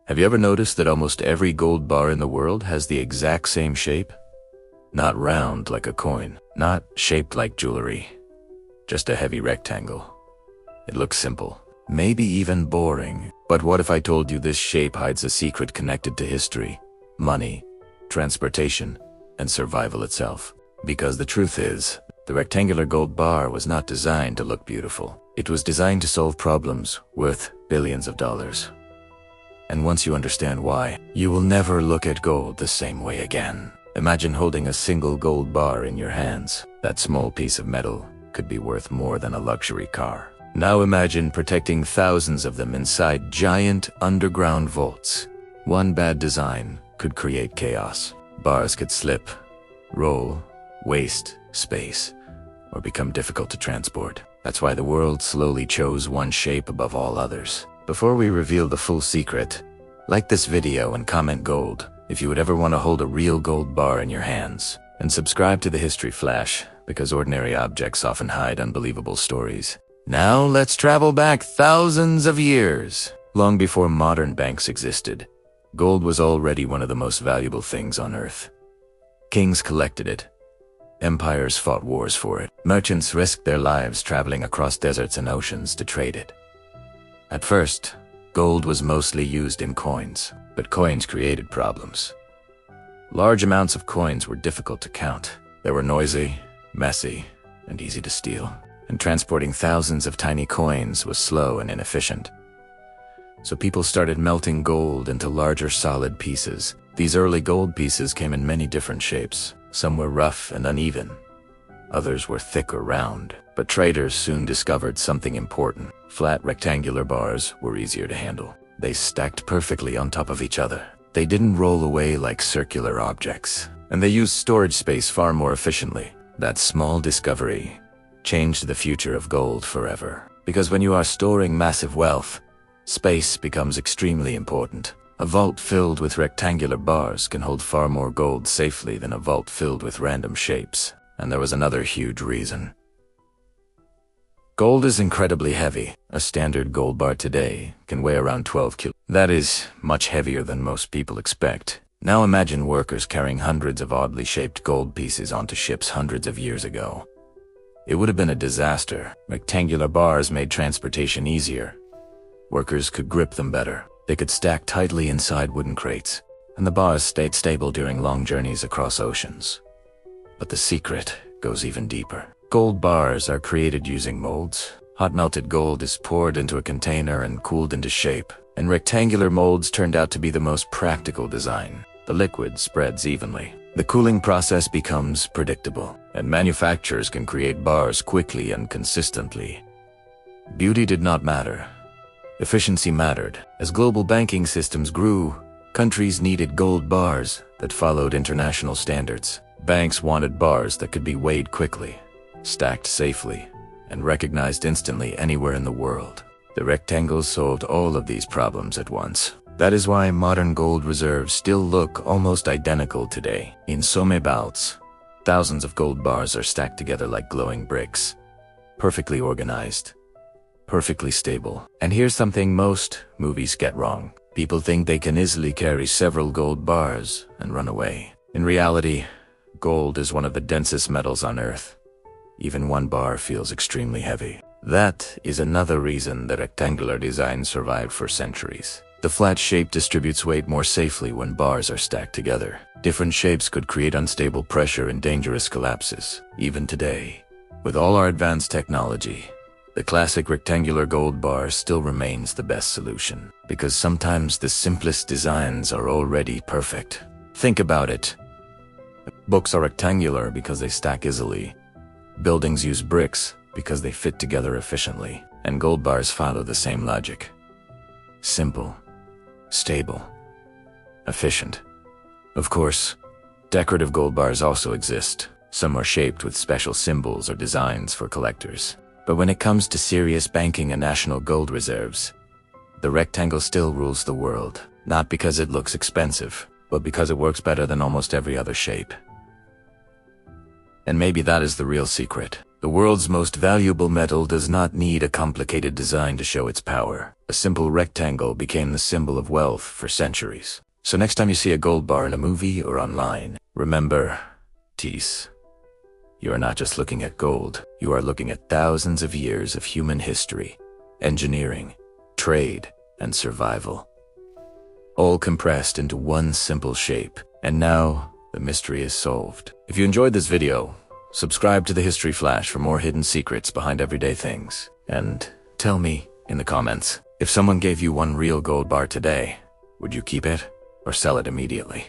Have you ever noticed that almost every gold bar in the world has the exact same shape? Not round like a coin, not shaped like jewelry, just a heavy rectangle. It looks simple, maybe even boring. But what if I told you this shape hides a secret connected to history, money, transportation, and survival itself? Because the truth is, the rectangular gold bar was not designed to look beautiful. It was designed to solve problems worth billions of dollars. And once you understand why, you will never look at gold the same way again. Imagine holding a single gold bar in your hands. That small piece of metal could be worth more than a luxury car. Now imagine protecting thousands of them inside giant underground vaults. One bad design could create chaos. Bars could slip, roll, waste space, or become difficult to transport. That's why the world slowly chose one shape above all others. Before we reveal the full secret, like this video and comment gold if you would ever want to hold a real gold bar in your hands. And subscribe to the History Flash, because ordinary objects often hide unbelievable stories. Now let's travel back thousands of years. Long before modern banks existed, gold was already one of the most valuable things on Earth. Kings collected it. Empires fought wars for it. Merchants risked their lives traveling across deserts and oceans to trade it. At first, gold was mostly used in coins, but coins created problems. Large amounts of coins were difficult to count. They were noisy, messy, and easy to steal. And transporting thousands of tiny coins was slow and inefficient. So people started melting gold into larger solid pieces. These early gold pieces came in many different shapes. Some were rough and uneven. Others were thick or round. But traders soon discovered something important. Flat rectangular bars were easier to handle. They stacked perfectly on top of each other. They didn't roll away like circular objects. And they used storage space far more efficiently. That small discovery changed the future of gold forever. Because when you are storing massive wealth, space becomes extremely important. A vault filled with rectangular bars can hold far more gold safely than a vault filled with random shapes. And there was another huge reason. Gold is incredibly heavy. A standard gold bar today can weigh around 12 kilos. That is much heavier than most people expect. Now imagine workers carrying hundreds of oddly shaped gold pieces onto ships hundreds of years ago. It would have been a disaster. Rectangular bars made transportation easier. Workers could grip them better. They could stack tightly inside wooden crates, and the bars stayed stable during long journeys across oceans. But the secret goes even deeper. Gold bars are created using molds. Hot melted gold is poured into a container and cooled into shape, and rectangular molds turned out to be the most practical design. The liquid spreads evenly. The cooling process becomes predictable, and manufacturers can create bars quickly and consistently. Beauty did not matter. Efficiency mattered. As global banking systems grew, countries needed gold bars that followed international standards. Banks wanted bars that could be weighed quickly, stacked safely, and recognized instantly anywhere in the world. The rectangles solved all of these problems at once. That is why modern gold reserves still look almost identical today. In some vaults, thousands of gold bars are stacked together like glowing bricks, perfectly organized, perfectly stable. And here's something most movies get wrong. People think they can easily carry several gold bars and run away. In reality, gold is one of the densest metals on Earth. Even one bar feels extremely heavy. That is another reason the rectangular design survived for centuries. The flat shape distributes weight more safely when bars are stacked together. Different shapes could create unstable pressure and dangerous collapses. Even today, with all our advanced technology, the classic rectangular gold bar still remains the best solution. Because sometimes the simplest designs are already perfect. Think about it. Books are rectangular because they stack easily. Buildings use bricks because they fit together efficiently. And gold bars follow the same logic. Simple, stable, efficient. Of course, decorative gold bars also exist. Some are shaped with special symbols or designs for collectors. But when it comes to serious banking and national gold reserves, the rectangle still rules the world. Not because it looks expensive, but because it works better than almost every other shape. And maybe that is the real secret. The world's most valuable metal does not need a complicated design to show its power. A simple rectangle became the symbol of wealth for centuries. So next time you see a gold bar in a movie or online, remember, Tis, you are not just looking at gold, you are looking at thousands of years of human history, engineering, trade, and survival, all compressed into one simple shape. And now, the mystery is solved. If you enjoyed this video, subscribe to the History Flash for more hidden secrets behind everyday things. And tell me in the comments, if someone gave you one real gold bar today, would you keep it or sell it immediately?